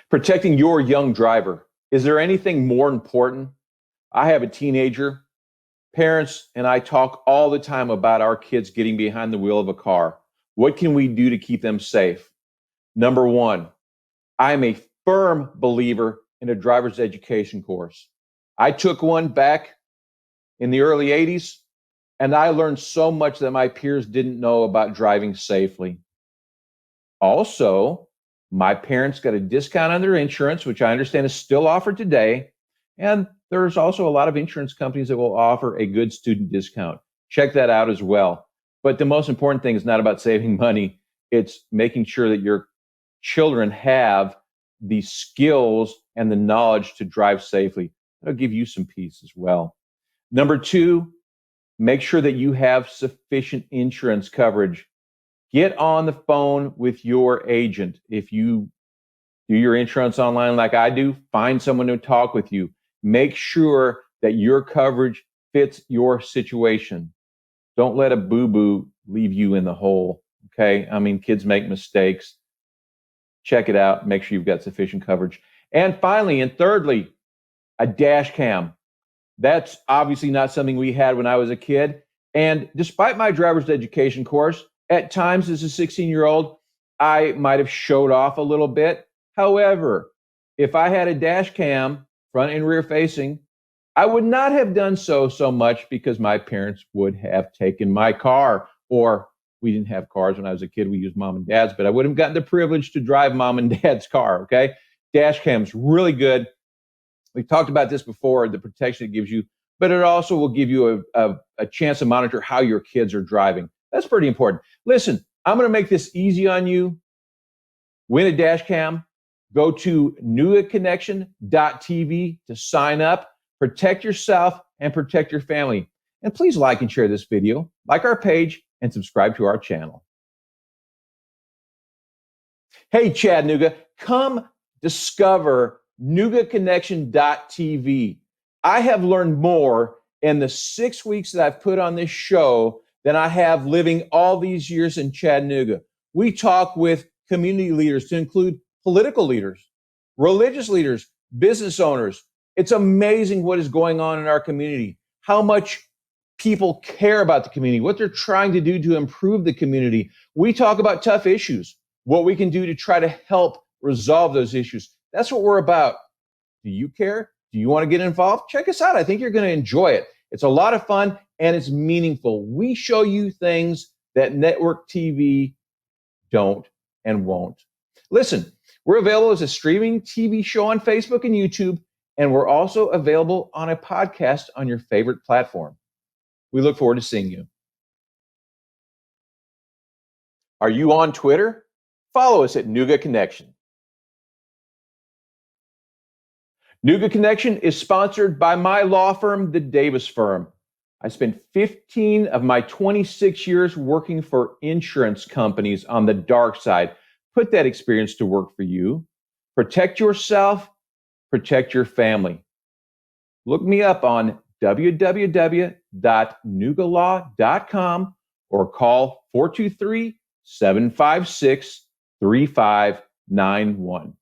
Protecting your young driver. Is there anything more important? I have a teenager. Parents and I talk all the time about our kids getting behind the wheel of a car. What can we do to keep them safe? Number one, I'm a firm believer in a driver's education course. I took one back in the early 80s, and I learned so much that my peers didn't know about driving safely. Also, my parents got a discount on their insurance, which I understand is still offered today. And there's also a lot of insurance companies that will offer a good student discount. Check that out as well. But the most important thing is not about saving money. It's making sure that your children have the skills and the knowledge to drive safely. That'll give you some peace as well. Number two, make sure that you have sufficient insurance coverage. Get on the phone with your agent. If you do your insurance online like I do, find someone to talk with you. Make sure that your coverage fits your situation. Don't let a boo-boo leave you in the hole, okay? I mean, kids make mistakes. Check it out. Make sure you've got sufficient coverage. And finally, and thirdly, a dash cam. That's obviously not something we had when I was a kid. And despite my driver's education course, at times as a 16-year-old, I might have showed off a little bit. However, if I had a dash cam, front and rear facing, I would not have done so much because my parents would have taken my car, or we didn't have cars when I was a kid. We used mom and dad's, but I wouldn't have gotten the privilege to drive mom and dad's car, okay? Dash cam's really good. We've talked about this before, the protection it gives you, but it also will give you a chance to monitor how your kids are driving. That's pretty important. Listen, I'm going to make this easy on you. Win a dash cam. Go to NoogaConnection.tv to sign up. Protect yourself and protect your family. And please like and share this video, like our page, and subscribe to our channel. Hey, Chattanooga, come discover NoogaConnection.tv. I have learned more in the 6 weeks that I've put on this show than I have living all these years in Chattanooga. We talk with community leaders, to include political leaders, religious leaders, business owners. It's amazing what is going on in our community, how much people care about the community, what they're trying to do to improve the community. We talk about tough issues, what we can do to try to help resolve those issues. That's what we're about. Do you care? Do you want to get involved? Check us out. I think you're going to enjoy it. It's a lot of fun and it's meaningful. We show you things that network TV don't and won't. Listen, we're available as a streaming TV show on Facebook and YouTube, and we're also available on a podcast on your favorite platform. We look forward to seeing you. Are you on Twitter? Follow us at Nooga Connection. Nooga Connection is sponsored by my law firm, the Davis Firm. I spent 15 of my 26 years working for insurance companies on the dark side. Put that experience to work for you. Protect yourself, protect your family. Look me up on www.noogalaw.com or call 423-756-3591.